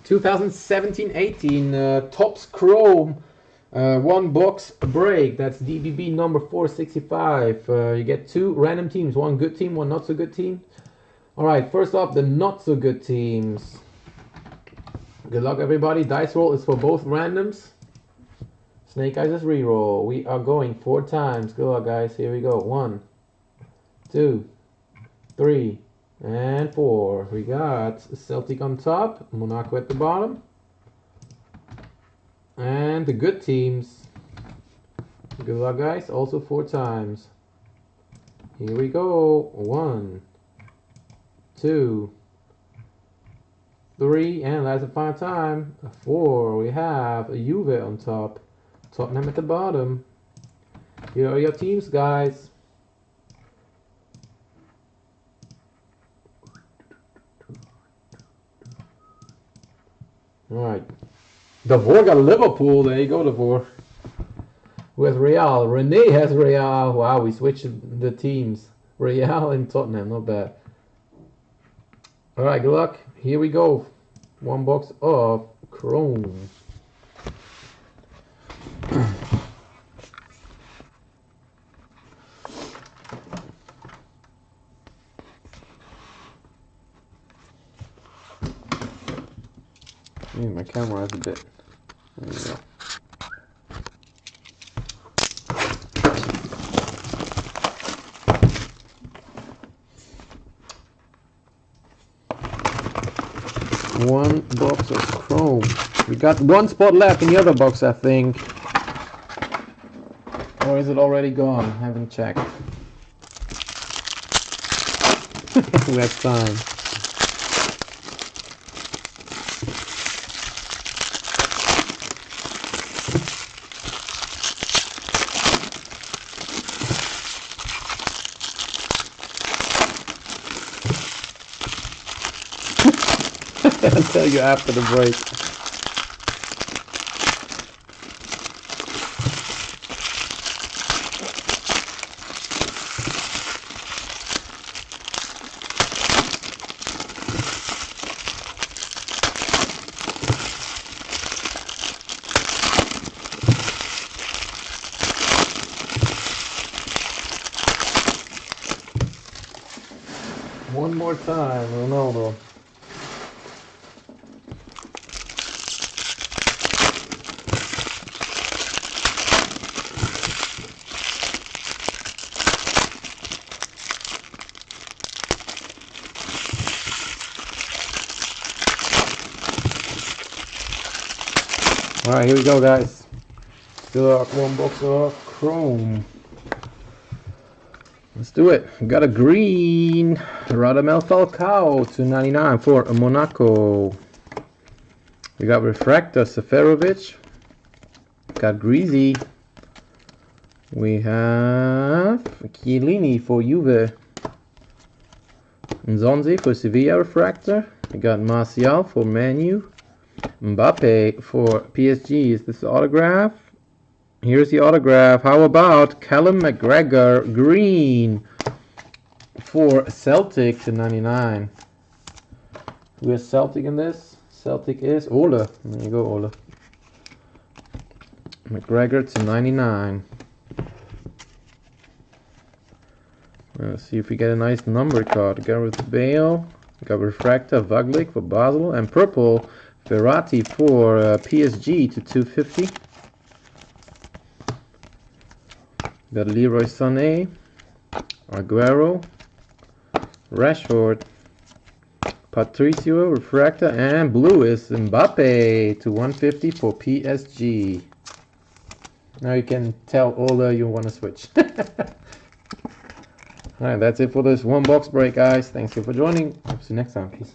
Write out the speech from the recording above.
2017-18 Topps Chrome one box break. That's DBB number 465. You get 2 random teams, 1 good team, 1 not so good team. Alright, first off, the not so good teams. Good luck, everybody. Dice roll is for both randoms. Snake Eyes is reroll. We are going 4 times. Good luck, guys. Here we go. 1, 2, 3, and 4. We got Celtic on top, Monaco at the bottom. And the good teams. Good luck, guys. Also 4 times. Here we go. 1, 2, 3, and that's the final time. 4. We have a Juve on top, Tottenham at the bottom. Here are your teams, guys. Alright. Devore got Liverpool. There you go, Devore. Who has Real? Rene has Real. Wow, we switched the teams. Real and Tottenham. Not bad. Alright, good luck. Here we go. 1 box of Chrome. My camera has a bit. There you go. One box of Chrome. We got 1 spot left in the other box, I think. Or is it already gone? I haven't checked. We have time. I'll tell you after the break. One more time, Ronaldo. Alright, here we go, guys. Still our 1 box of Chrome. Let's do it. We got a green Radamel Falcao /99 for Monaco. We got Refractor Seferovic. Got Greasy. We have Chiellini for Juve. Nzonzi for Sevilla Refractor. We got Martial for Man U. Mbappe for PSG. Is this the autograph? Here's the autograph. How about Callum McGregor green for Celtic /99? Who is Celtic in this? Celtic is Ole. There you go, Ole. McGregor /99. Let's see if we get a nice number card. Gareth Bale. We got Refractor Vaglik for Basel, and purple Verratti for PSG /250. Got Leroy Sané, Aguero, Rashford, Patricio Refractor, and blue is Mbappe /150 for PSG. Now you can tell Ola you want to switch. Alright, that's it for this 1 box break, guys. Thanks for joining. Hope to see you next time. Peace.